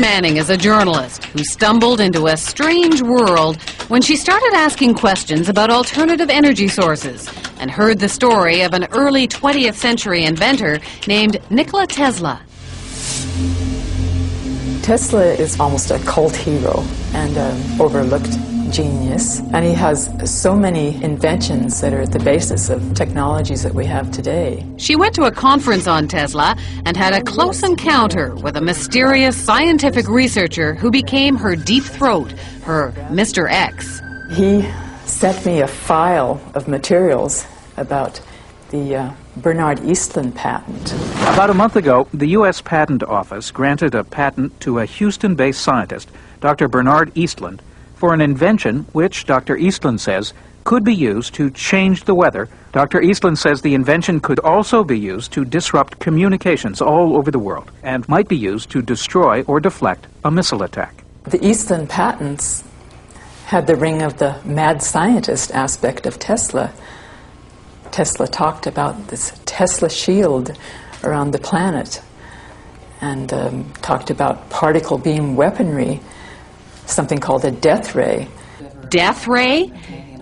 Manning is a journalist who stumbled into a strange world when she started asking questions about alternative energy sources and heard the story of an early 20th century inventor named Nikola Tesla. Tesla is almost a cult hero and an overlooked genius, and he has so many inventions that are at the basis of technologies that we have today. She went to a conference on Tesla and had a close encounter with a mysterious scientific researcher who became her deep throat, her Mr. X. He sent me a file of materials about the Bernard Eastlund patent. About a month ago, the U.S. Patent Office granted a patent to a Houston-based scientist, Dr. Bernard Eastlund, for an invention which, Dr. Eastlund says, could be used to change the weather. Dr. Eastlund says the invention could also be used to disrupt communications all over the world and might be used to destroy or deflect a missile attack. The Eastlund patents had the ring of the mad scientist aspect of Tesla. Tesla talked about this Tesla shield around the planet and talked about particle beam weaponry, something called a death ray. Death ray?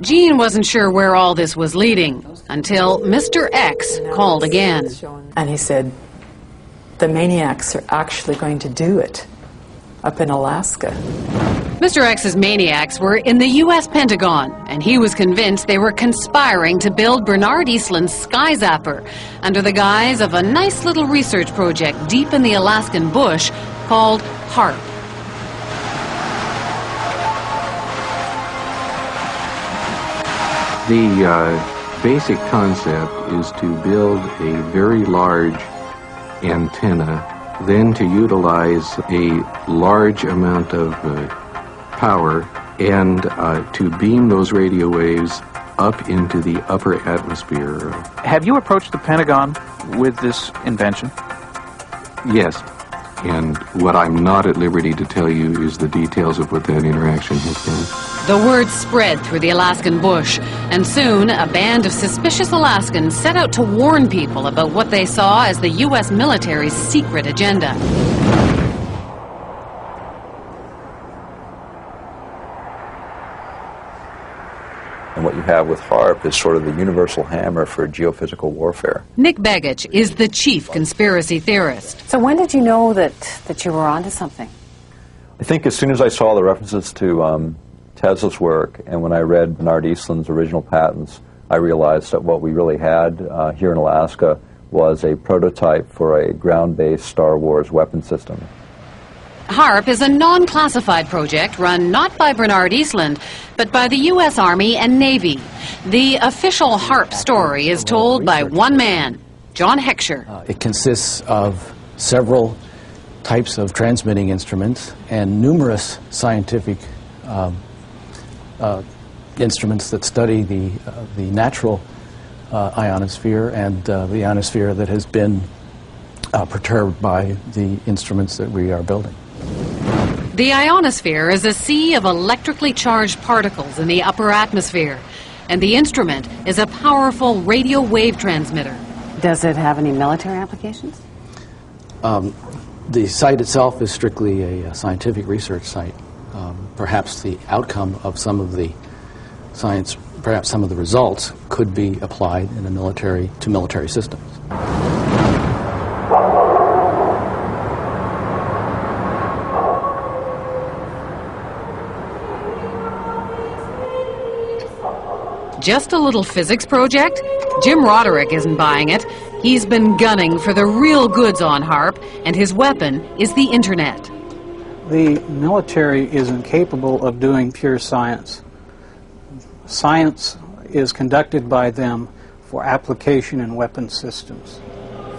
Jean wasn't sure where all this was leading until Mr. X called again. And he said, the maniacs are actually going to do it up in Alaska. Mr. X's maniacs were in the U.S. Pentagon, and he was convinced they were conspiring to build Bernard Eastlund's Sky Zapper under the guise of a nice little research project deep in the Alaskan bush called HAARP. The basic concept is to build a very large antenna, then to utilize a large amount of power and to beam those radio waves up into the upper atmosphere. Have you approached the Pentagon with this invention? Yes, and what I'm not at liberty to tell you is the details of what that interaction has been. The word spread through the Alaskan bush, and soon a band of suspicious Alaskans set out to warn people about what they saw as the U.S. military's secret agenda. And what you have with HAARP is sort of the universal hammer for geophysical warfare. Nick Begich is the chief conspiracy theorist. So when did you know that you were onto something? I think as soon as I saw the references to Tesla's work, and when I read Bernard Eastlund's original patents, I realized that what we really had here in Alaska was a prototype for a ground-based Star Wars weapon system. HAARP is a non-classified project run not by Bernard Eastlund, but by the U.S. Army and Navy. The official HAARP story is told by one man, John Heckscher. It consists of several types of transmitting instruments and numerous scientific instruments that study the natural ionosphere and the ionosphere that has been perturbed by the instruments that we are building. The ionosphere is a sea of electrically charged particles in the upper atmosphere, and the instrument is a powerful radio wave transmitter. Does it have any military applications? The site itself is strictly a scientific research site. Perhaps the outcome of some of the science, perhaps some of the results, could be applied in a military systems. Just a little physics project? Jim Roderick isn't buying it. He's been gunning for the real goods on HAARP, and his weapon is the internet. The military is incapable of doing pure science. Science is conducted by them for application in weapon systems,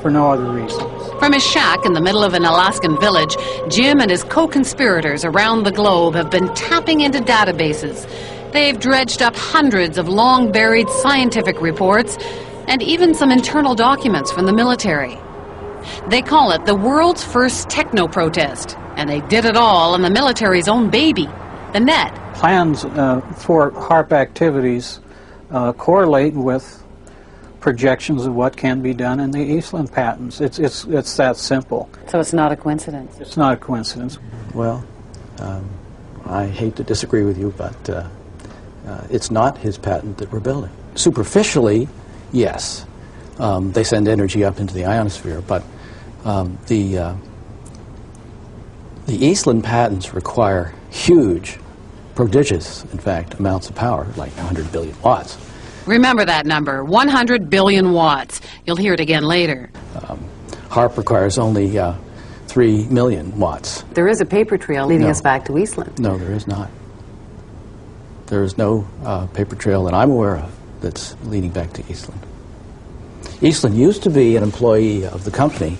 for no other reasons. From his shack in the middle of an Alaskan village, Jim and his co-conspirators around the globe have been tapping into databases. They've dredged up hundreds of long-buried scientific reports and even some internal documents from the military. They call it the world's first techno-protest, and they did it all on the military's own baby, the net. Plans for HAARP activities correlate with projections of what can be done in the Eastland patents. It's that simple. So it's not a coincidence? It's not a coincidence. Well, I hate to disagree with you, but it's not his patent that we're building. Superficially, yes. They send energy up into the ionosphere, but the Eastland patents require huge, prodigious, in fact, amounts of power, like 100 billion watts. Remember that number, 100 billion watts. You'll hear it again later. HAARP requires only 3 million watts. There is a paper trail leading us back to Eastland. No, there is not. There is no paper trail that I'm aware of that's leading back to Eastland. Eastland used to be an employee of the company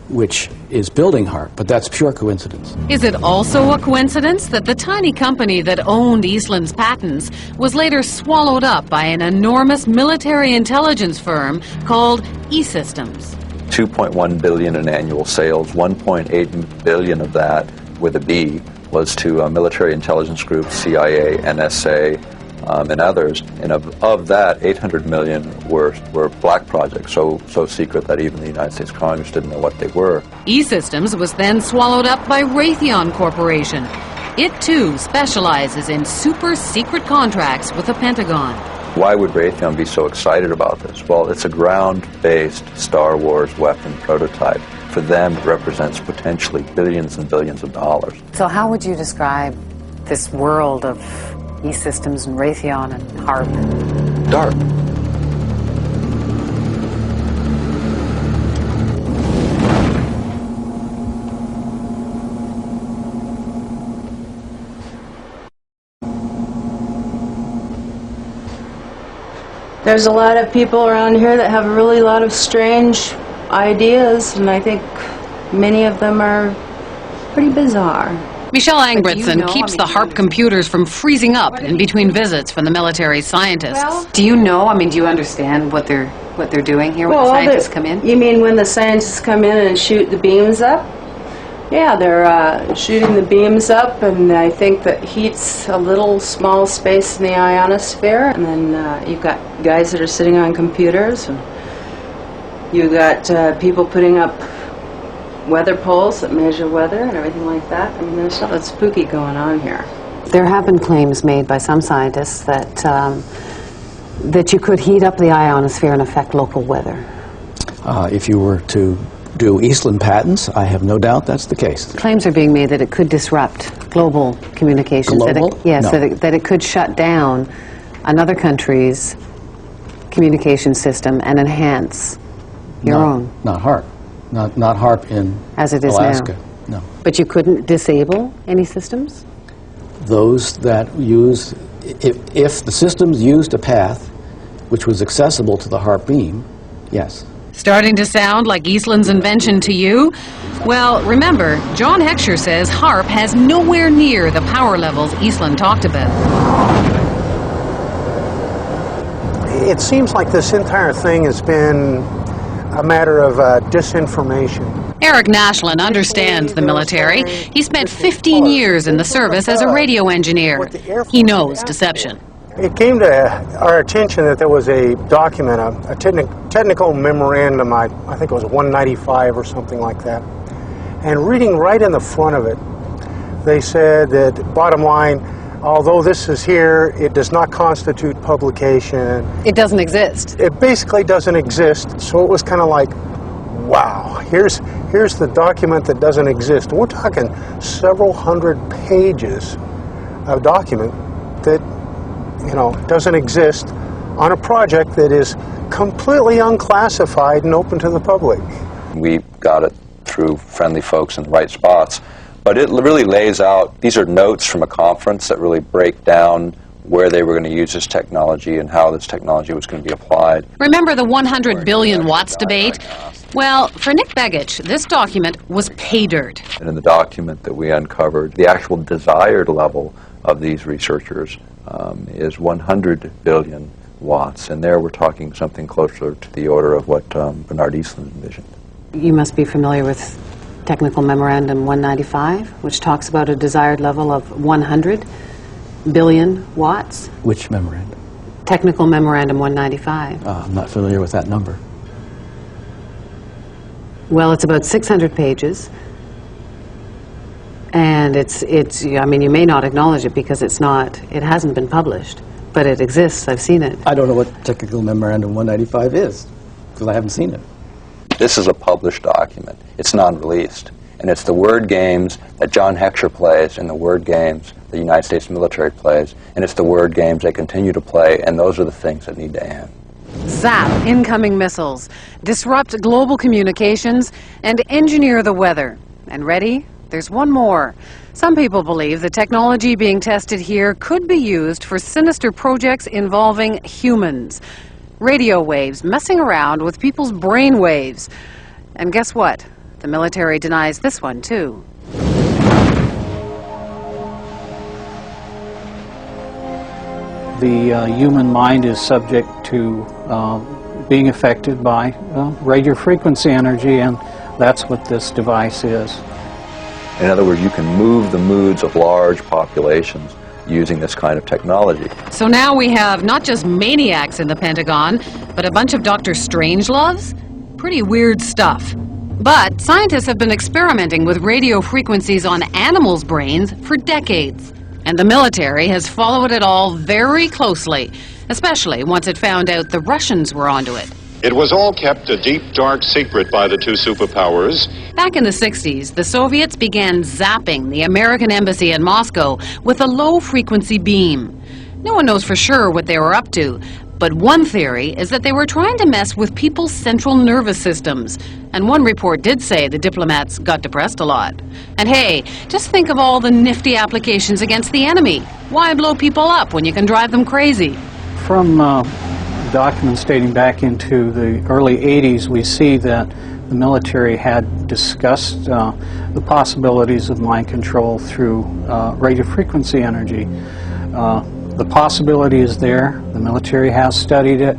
which is building HAARP, but that's pure coincidence. Is it also a coincidence that the tiny company that owned Eastland's patents was later swallowed up by an enormous military intelligence firm called E-Systems? 2.1 billion in annual sales, 1.8 billion of that, with a B, was to military intelligence groups, CIA, NSA, and others. And of that, 800 million were black projects, so secret that even the United States Congress didn't know what they were. E-Systems was then swallowed up by Raytheon Corporation. It too specializes in super secret contracts with the Pentagon. Why would Raytheon be so excited about this? Well, it's a ground-based Star Wars weapon prototype. For them, it represents potentially billions and billions of dollars. So how would you describe this world of E-Systems and Raytheon and HAARP? Dark. There's a lot of people around here that have a really lot of strange ideas, and I think many of them are pretty bizarre. Michelle Angbritson keeps the HAARP computers from freezing up in between visits from the military scientists. Do you know, do you understand what they're doing here when the scientists come in? You mean when the scientists come in and shoot the beams up? Yeah, they're shooting the beams up, and I think that heats a little small space in the ionosphere, and then you've got guys that are sitting on computers, and you've got people putting up weather poles that measure weather and everything like that. I mean, there's something spooky going on here. There have been claims made by some scientists that that you could heat up the ionosphere and affect local weather. If you were to do Eastland patents, I have no doubt that's the case. Claims are being made that it could disrupt global communications. Global? That it could shut down another country's communication system and enhance your own. Not HAARP. Not HAARP in As it is Alaska. now. No. But you couldn't disable any systems? Those that use, if the systems used a path which was accessible to the HAARP beam, yes. Starting to sound like Eastland's invention to you? Well, remember, John Heckscher says HAARP has nowhere near the power levels Eastland talked about. It seems like this entire thing has been a matter of disinformation. Eric Nashland understands the military. He spent 15 years in the service as a radio engineer. He knows deception. It came to our attention that there was a document, a technical memorandum, I think it was 195 or something like that. And reading right in the front of it, they said that, bottom line, although this is here, it does not constitute publication. It doesn't exist. It basically doesn't exist, so it was kind of like, wow, here's the document that doesn't exist. We're talking several hundred pages of document that, doesn't exist on a project that is completely unclassified and open to the public. We got it through friendly folks in the right spots, but it really lays out, these are notes from a conference that really break down where they were going to use this technology and how this technology was going to be applied. Remember the 100 billion watts debate? Well, for Nick Begich, this document was pay dirt. And in the document that we uncovered, the actual desired level of these researchers is 100 billion watts, and there we're talking something closer to the order of what Bernard Eastland envisioned. You must be familiar with Technical Memorandum 195, which talks about a desired level of 100 billion watts. Which memorandum? Technical Memorandum 195. I'm not familiar with that number. Well, it's about 600 pages. And I mean, you may not acknowledge it because it hasn't been published, but it exists. I've seen it. I don't know what Technical Memorandum 195 is, because I haven't seen it. This is a published document. It's non-released. And it's the word games that John Heckscher plays and the word games the United States military plays, and it's the word games they continue to play, and those are the things that need to end. Zap incoming missiles, disrupt global communications, and engineer the weather. And ready? There's one more. Some people believe the technology being tested here could be used for sinister projects involving humans. Radio waves messing around with people's brain waves. And guess what? The military denies this one, too. The human mind is subject to being affected by radio frequency energy, and that's what this device is. In other words, you can move the moods of large populations using this kind of technology. So now we have not just maniacs in the Pentagon, but a bunch of Dr. Strangeloves? Pretty weird stuff. But scientists have been experimenting with radio frequencies on animals' brains for decades. And the military has followed it all very closely, especially once it found out the Russians were onto it. It was all kept a deep, dark secret by the two superpowers. Back in the 60s, the Soviets began zapping the American embassy in Moscow with a low-frequency beam. No one knows for sure what they were up to, but one theory is that they were trying to mess with people's central nervous systems. And one report did say the diplomats got depressed a lot. And hey, just think of all the nifty applications against the enemy. Why blow people up when you can drive them crazy? From documents dating back into the early 80s, we see that the military had discussed the possibilities of mind control through radio frequency energy. The possibility is there. The military has studied it.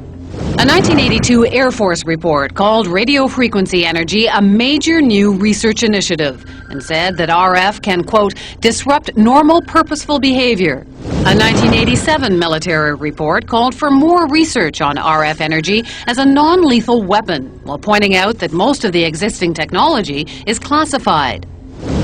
A 1982 Air Force report called radio frequency energy a major new research initiative and said that RF can, quote, disrupt normal purposeful behavior. A 1987 military report called for more research on RF energy as a non-lethal weapon, while pointing out that most of the existing technology is classified.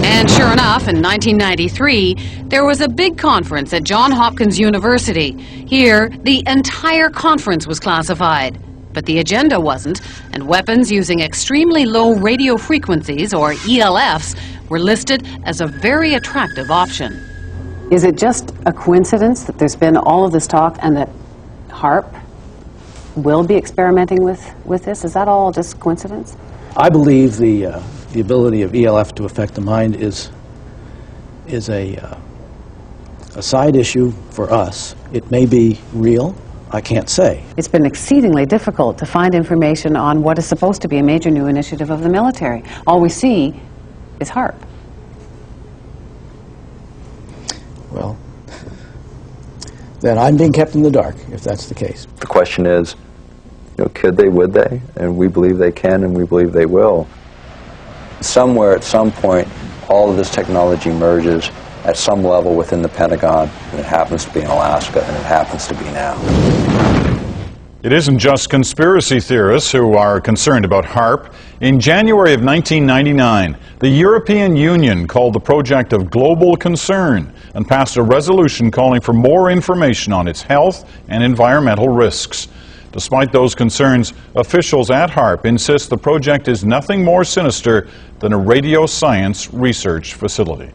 And sure enough, in 1993, there was a big conference at Johns Hopkins University. Here, the entire conference was classified. But the agenda wasn't, and weapons using extremely low radio frequencies, or ELFs, were listed as a very attractive option. Is it just a coincidence that there's been all of this talk and that HAARP will be experimenting with this? Is that all just coincidence? I believe the ability of ELF to affect the mind is a side issue for us. It may be real. I can't say. It's been exceedingly difficult to find information on what is supposed to be a major new initiative of the military. All we see is HAARP. Well, then I'm being kept in the dark, if that's the case. The question is, could they, would they? And we believe they can, and we believe they will. Somewhere, at some point, all of this technology merges at some level within the Pentagon, and it happens to be in Alaska, and it happens to be now. It isn't just conspiracy theorists who are concerned about HAARP. In January of 1999, the European Union called the project of global concern and passed a resolution calling for more information on its health and environmental risks. Despite those concerns, officials at HAARP insist the project is nothing more sinister than a radio science research facility.